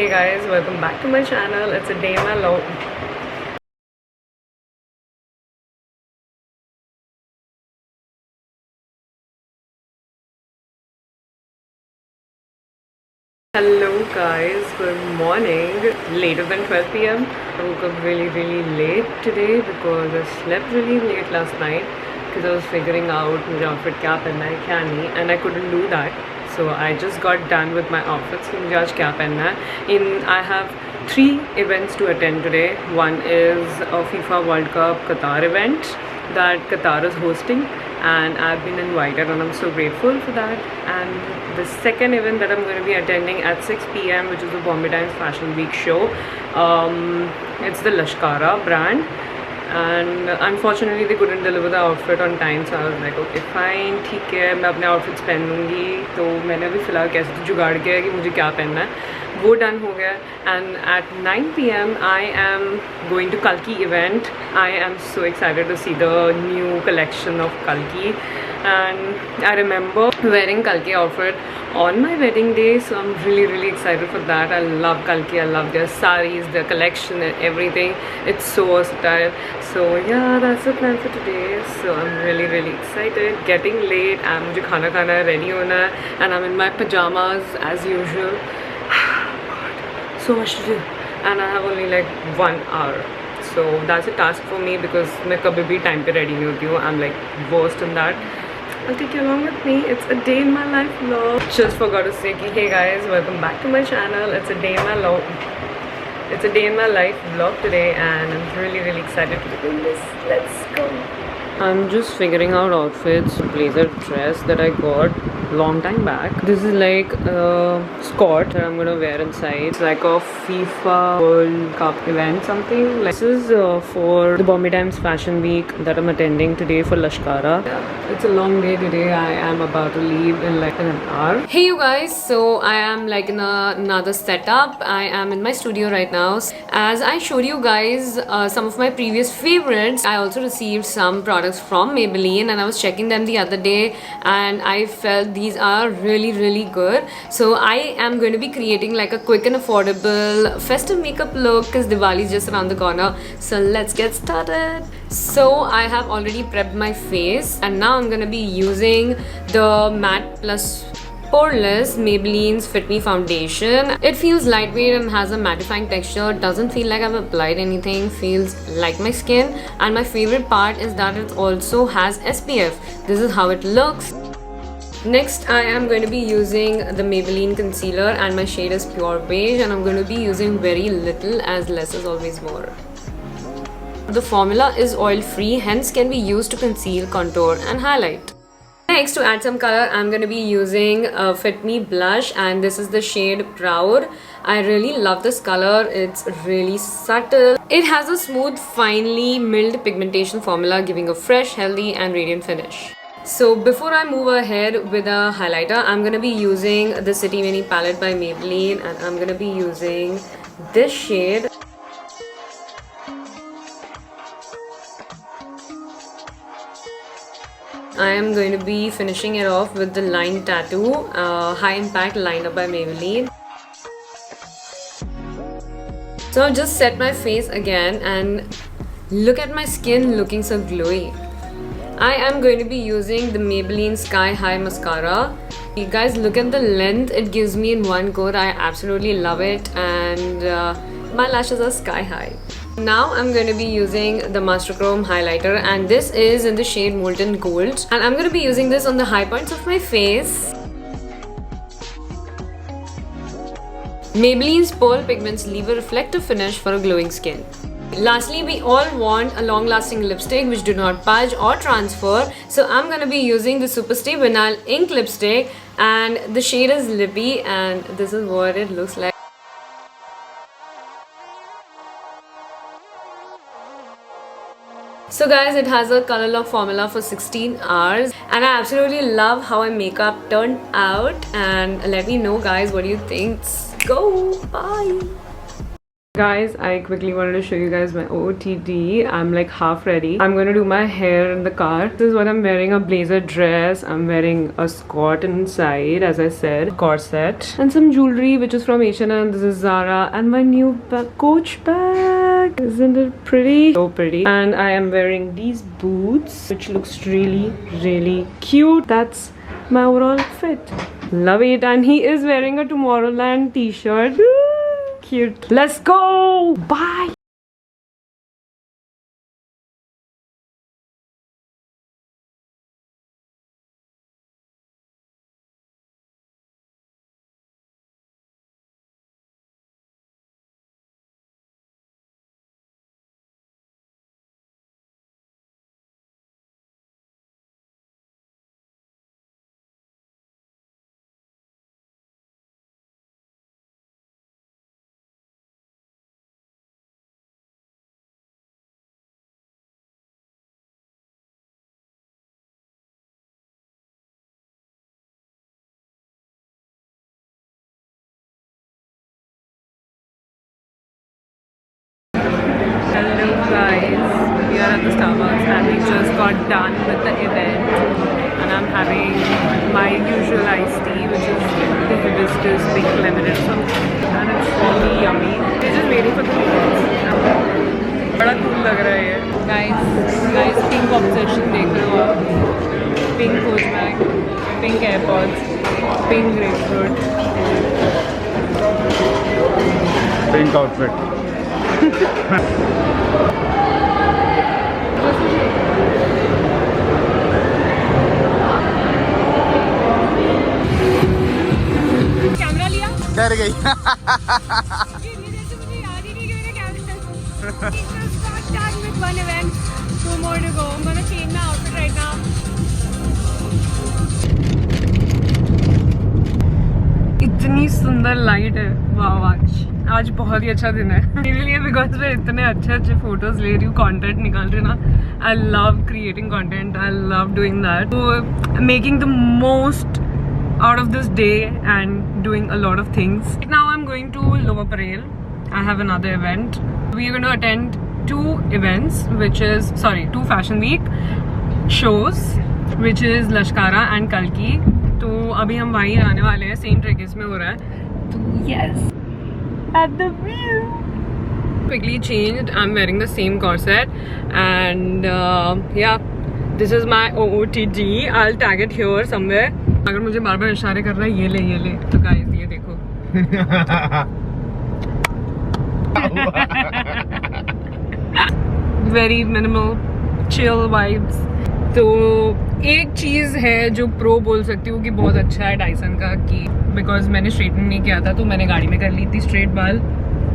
Hey guys, welcome back to my channel. It's a day in my life. Hello guys, good morning. Later than 12 p.m. I woke up really late today because I slept really late last night because I was figuring out मुझे outfit क्या पहनना है क्या नहीं, and I couldn't do that. So I just got done with my outfits. कि मुझे आज क्या पहनना है. I have 3 events to attend today. One is a FIFA World Cup Qatar event that Qatar is hosting, and I've been invited and I'm so grateful for that. And the second event that I'm going to be attending at 6 p.m, which is the Bombay Times Fashion Week show. It's the Lashkara brand, and unfortunately they couldn't deliver the outfit on time, so I was like okay fine, ठीक है मैं अपने outfits पहन लूँगी. तो मैंने अभी फ़िलहाल कैसे तो जुगाड़ किया है कि मुझे क्या पहनना है, वो डन हो गया. And at 9 p.m I am going to Kalki event. I am so excited to see the new collection of Kalki, and I remember wearing Kalki outfit on my wedding day, so I'm really excited for that. I love Kalki, I love their sarees, their collection and everything. It's so versatile. So yeah, that's the plan for today. So I'm really excited. Getting late and मुझे खाना खाना है, ready होना है, and I'm in my pajamas as usual. So much to do, and I have only like 1 hour. So that's a task for me because मैं कभी भी time पे ready नहीं होती हूँ. I'm like worst in that. I'll take you along with me. It's a day in my life vlog. Just forgot to say hey guys, welcome back to my channel. It's a day in my life vlog today, and I'm really excited to be doing this. Let's go. I'm just figuring out outfits. Blazer dress that I got long time back. This is like a skirt that I'm gonna wear inside. It's like a FIFA World Cup event something. Like this is for the Bombay Times Fashion Week that I'm attending today for Lashkara. Yeah, it's a long day today. I am about to leave in like an hour. Hey you guys, so I am like in another setup. I am in my studio right now. As I showed you guys some of my previous favorites, I also received some products from Maybelline, and I was checking them the other day and I felt these are really good. So I am going to be creating like a quick and affordable festive makeup look because Diwali is just around the corner. So let's get started. So I have already prepped my face, and now I'm going to be using the Matte Plus Poreless Maybelline's Fit Me foundation. It feels lightweight and has a mattifying texture. Doesn't feel like I've applied anything. Feels like my skin. And my favorite part is that it also has SPF. This is how it looks. Next, I am going to be using the Maybelline concealer, and my shade is pure beige, and I'm going to be using very little as less is always more. The formula is oil free, hence can be used to conceal, contour and highlight. Next, to add some color, I'm going to be using Fit Me blush, and this is the shade Proud. I really love this color. It's really subtle. It has a smooth, finely milled pigmentation formula, giving a fresh, healthy and radiant finish. So before I move ahead with a highlighter, I'm going to be using the City Mini palette by Maybelline, and I'm going to be using this shade. I am going to be finishing it off with the Line Tattoo High Impact Liner by Maybelline. So I've just set my face again, and look at my skin looking so glowy. I am going to be using the Maybelline Sky High Mascara. You guys, look at the length it gives me in one coat. I absolutely love it, and my lashes are sky high. Now I'm going to be using the Master Chrome highlighter, and this is in the shade Molten Gold, and I'm going to be using this on the high points of my face. Maybelline's Pearl pigments leave a reflective finish for a glowing skin. Lastly, we all want a long-lasting lipstick which do not budge or transfer, so I'm going to be using the Superstay Vinyl Ink lipstick, and the shade is Lippy, and this is what it looks like. So guys, it has a color lock formula for 16 hours, and I absolutely love how my makeup turned out. And let me know guys, what do you think? Go! Bye! Guys, I quickly wanted to show you guys my OOTD. I'm like half ready. I'm gonna do my hair in the car. This is what I'm wearing, a blazer dress. I'm wearing a skirt inside, as I said, corset, and some jewelry which is from H&M. This is Zara, and my new Coach bag. Isn't it pretty? So pretty. And I am wearing these boots, which looks really, really cute. That's my overall fit. Love it. And he is wearing a Tomorrowland t-shirt. Cute. Let's go. Bye. Hello guys, we are at the Starbucks and we just got done with the event, and I'm having my usual iced tea, which is the hibiscus pink lemonade or something, and it's really yummy. We're just waiting for the drinks. बड़ा cool लग रहा है ये. Guys, pink obsession देख रहे हो आप? Pink coach bag, pink AirPods, pink grapefruit, pink outfit. Camera लिया? डर गई. Done with one event, 2 more to go. I'm gonna change my outfit right now. इतनी सुंदर लाइट है, वाह. आज बहुत ही अच्छा दिन है मेरे लिए, बिकॉज मैं इतने अच्छे फोटोज ले रही हूँ, कंटेंट निकाल रही हूँ ना. I love creating content, I love doing that, making the most out of this day and doing a lot of things. Now I'm going to Lower Parel. I have another event. We are going to attend 2 events, which is, sorry, 2 fashion week shows, which is Lashkara and Kalki. तो अभी हम वहीं आने वाले हैं, Saint Regis में हो रहा है. तो yes, at the view. Quickly changed. I'm wearing the same corset and yeah, this is my OOTD. I'll tag it here somewhere. अगर मुझे बार बार इशारे कर रहा है ये ले तो गाइस ये देखो. Very minimal, chill vibes. तो एक चीज़ है जो प्रो बोल सकती हूँ कि बहुत अच्छा है डाइसन का, कि बिकॉज मैंने स्ट्रेटन नहीं किया था तो मैंने गाड़ी में कर ली थी स्ट्रेट बाल.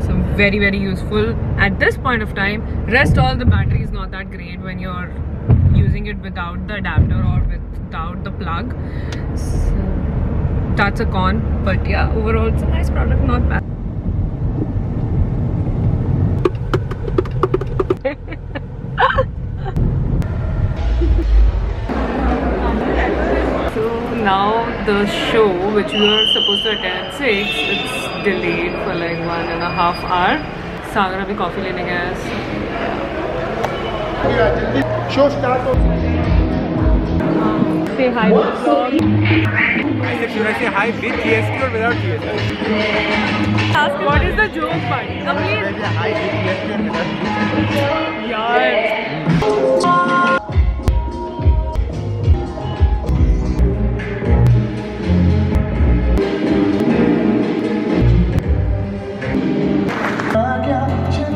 So very very useful at this point of time. Rest all the battery is not that great when you are using it without the adapter or without the plug. So that's a con, but yeah, overall it's a nice product, not bad. So now the show which we were supposed to attend at 6, it's delayed for like 1.5 hours. Sagar abhi coffee lene gaya hai. Show start. Say hi to the vlog. I said, should I say hi with GST or without GST? Ask what is the joke part? Please. Hi with GST or without GST? Yaar.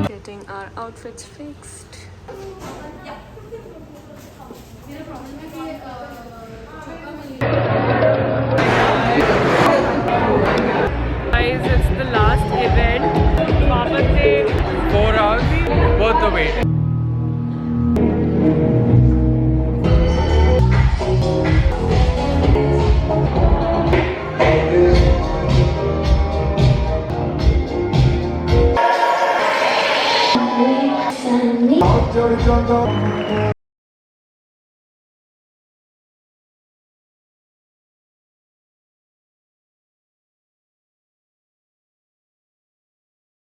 Getting our outfits fixed. Guys, it's the last event. वापस से 4 hours worth the wait.